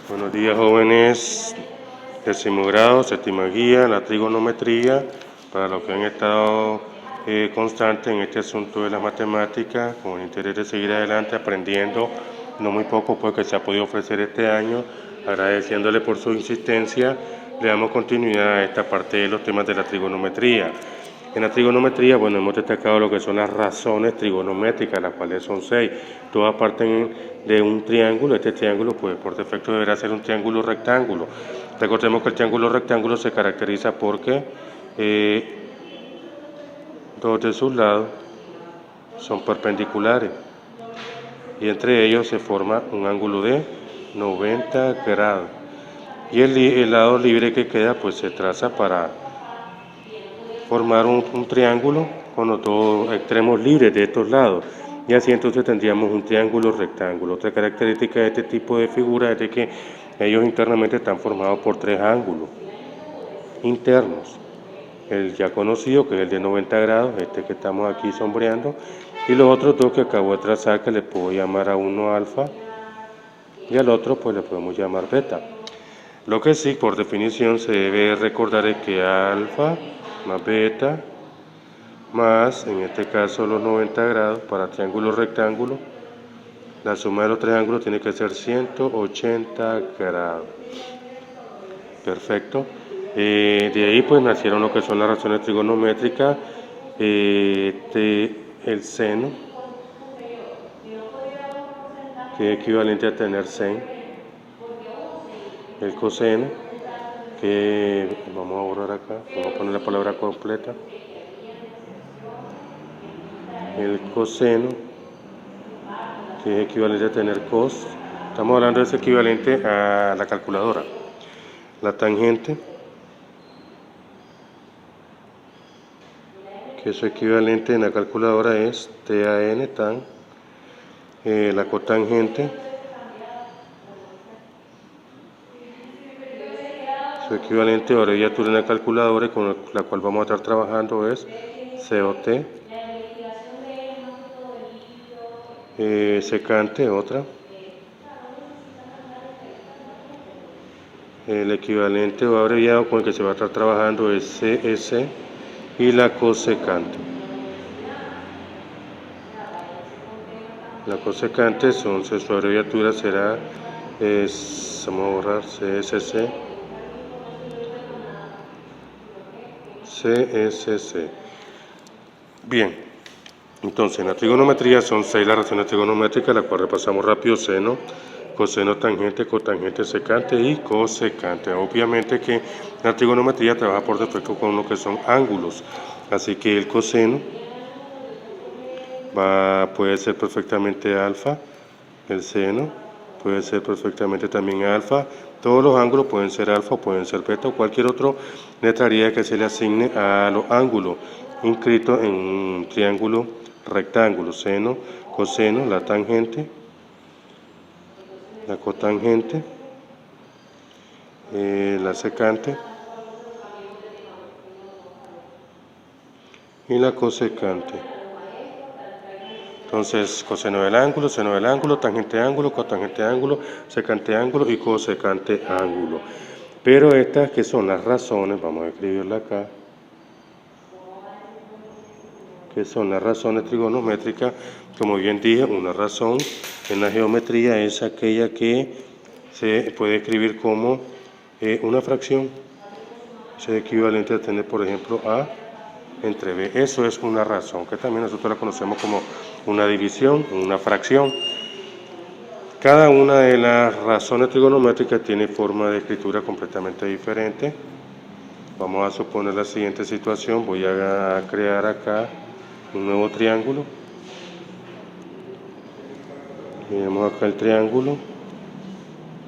Buenos días, jóvenes. Décimo grado, séptima guía, la trigonometría, para los que han estado constantes en este asunto de la matemática, con el interés de seguir adelante aprendiendo, no muy poco pues que se ha podido ofrecer este año, agradeciéndole por su insistencia, le damos continuidad a esta parte de los temas de la trigonometría. En la trigonometría, bueno, hemos destacado lo que son las razones trigonométricas, las cuales son 6. Todas parten de un triángulo. Este triángulo, pues por defecto deberá ser un triángulo rectángulo. Recordemos que el triángulo rectángulo se caracteriza porque dos de sus lados son perpendiculares y entre ellos se forma un ángulo de 90 grados. Y el lado libre que queda, pues se traza para formar un triángulo con los dos extremos libres de estos lados, y así entonces tendríamos un triángulo rectángulo. Otra característica de este tipo de figuras es de que ellos internamente están formados por tres ángulos internos: el ya conocido, que es el de 90 grados, este que estamos aquí sombreando, y los otros dos que acabo de trazar, que le puedo llamar a uno alfa y al otro pues le podemos llamar beta. Lo que sí, por definición, se debe recordar es que alfa más beta más, en este caso, los 90 grados para triángulo rectángulo, la suma de los tres ángulos tiene que ser 180 grados. Perfecto. De ahí pues nacieron lo que son las razones trigonométricas, el seno, que es equivalente a tener sen, el coseno, que vamos a borrar acá, vamos a poner la palabra completa, el coseno, que es equivalente a tener cos. Estamos hablando de ese equivalente a la calculadora. La tangente, que su equivalente en la calculadora es tan, tan. La cotangente, su equivalente o abreviatura en la calculadora, con la cual vamos a estar trabajando, es COT. Secante, otra. El equivalente o abreviado con el que se va a estar trabajando es CS, y la cosecante. La cosecante, su abreviatura será, vamos a borrar, CSC, CSC. Bien, entonces en la trigonometría son 6 las razones trigonométricas, las cuales repasamos rápido: seno, coseno, tangente, cotangente, secante y cosecante. Obviamente que la trigonometría trabaja por defecto con lo que son ángulos, así que el coseno puede ser perfectamente alfa, el seno puede ser perfectamente también alfa, todos los ángulos pueden ser alfa o pueden ser beta o cualquier otra letraría que se le asigne a los ángulos inscritos en un triángulo rectángulo: seno, coseno, la tangente, la cotangente, la secante y la cosecante. Entonces, coseno del ángulo, seno del ángulo, tangente ángulo, cotangente ángulo, secante ángulo y cosecante ángulo. Pero estas que son las razones, vamos a escribirla acá, que son las razones trigonométricas. Como bien dije, una razón en la geometría es aquella que se puede escribir como una fracción. Es equivalente a tener, por ejemplo, A entre B. Eso es una razón, que también nosotros la conocemos como una división, una fracción. Cada una de las razones trigonométricas tiene forma de escritura completamente diferente. Vamos a suponer la siguiente situación. Voy a crear acá un nuevo triángulo. Tenemos acá el triángulo,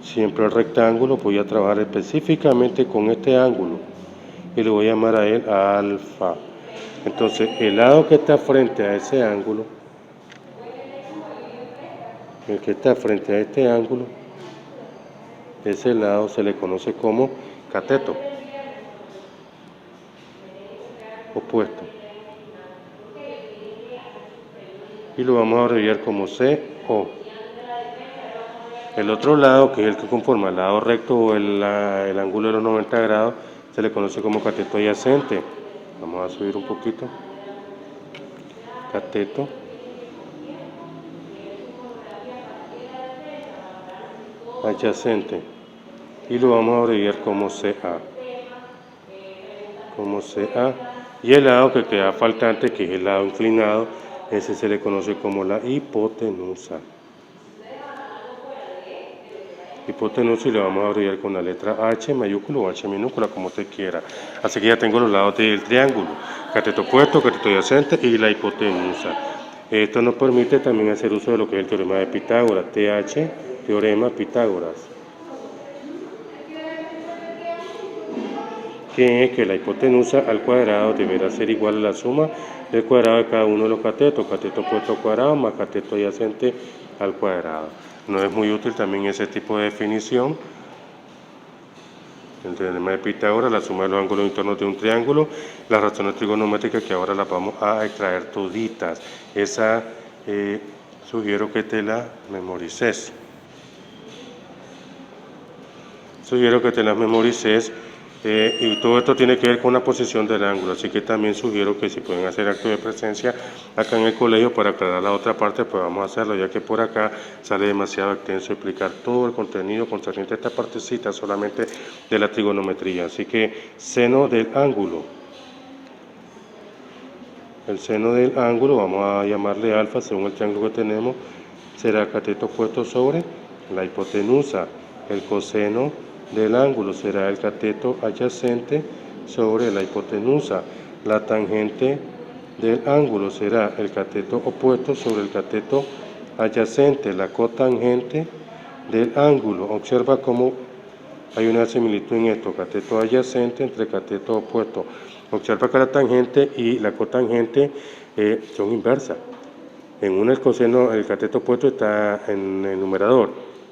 siempre el rectángulo. Voy a trabajar específicamente con este ángulo y le voy a llamar a él alfa. Entonces, el lado que está frente a ese ángulo, el que está frente a este ángulo, ese lado se le conoce como cateto, opuesto, y lo vamos a abreviar como CO. El otro lado, que es el que conforma el lado recto o el ángulo de los 90 grados, se le conoce como cateto adyacente. Vamos a subir un poquito. Cateto adyacente. Y lo vamos a abreviar como CA. Como CA. Y el lado que queda faltante, que es el lado inclinado, ese se le conoce como la hipotenusa. Hipotenusa, y le vamos a abreviar con la letra H mayúscula o H minúscula, como usted quiera. Así que ya tengo los lados del triángulo: cateto opuesto, cateto adyacente y la hipotenusa. Esto nos permite también hacer uso de lo que es el teorema de Pitágoras, TH, teorema Pitágoras, que es que la hipotenusa al cuadrado deberá ser igual a la suma del cuadrado de cada uno de los catetos, cateto opuesto al cuadrado más cateto adyacente al cuadrado. No es muy útil también ese tipo de definición. El teorema de Pitágoras, la suma de los ángulos internos de un triángulo, las razones trigonométricas, que ahora las vamos a extraer toditas. Esa sugiero que te la memorices. Y todo esto tiene que ver con la posición del ángulo, así que también sugiero que si pueden hacer acto de presencia acá en el colegio para aclarar la otra parte, pues vamos a hacerlo, ya que por acá sale demasiado extenso explicar todo el contenido concerniente a esta partecita solamente de la trigonometría. Así que seno del ángulo. El seno del ángulo, vamos a llamarle alfa según el triángulo que tenemos, será el cateto opuesto sobre la hipotenusa. El coseno del ángulo será el cateto adyacente sobre la hipotenusa. La tangente del ángulo será el cateto opuesto sobre el cateto adyacente. La cotangente del ángulo, observa cómo hay una similitud en esto: cateto adyacente entre cateto opuesto. Observa que la tangente y la cotangente son inversas. En uno el coseno, el cateto opuesto está en el numerador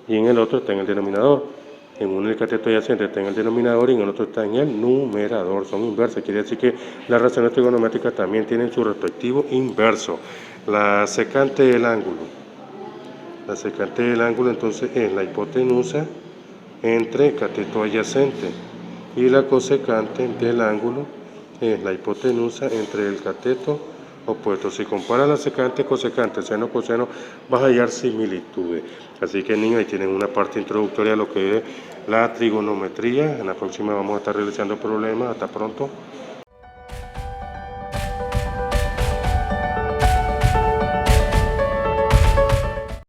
y en el otro está en el denominador. En uno el cateto adyacente está en el denominador y en el otro está en el numerador. Son inversas, quiere decir que las razones trigonométricas también tienen su respectivo inverso. La secante del ángulo. La secante del ángulo entonces es la hipotenusa entre cateto adyacente, y la cosecante del ángulo es la hipotenusa entre el cateto opuesto. Si comparas la secante, cosecante, seno, coseno, vas a hallar similitudes. Así que, niños, ahí tienen una parte introductoria a lo que es la trigonometría. En la próxima vamos a estar realizando problemas. Hasta pronto.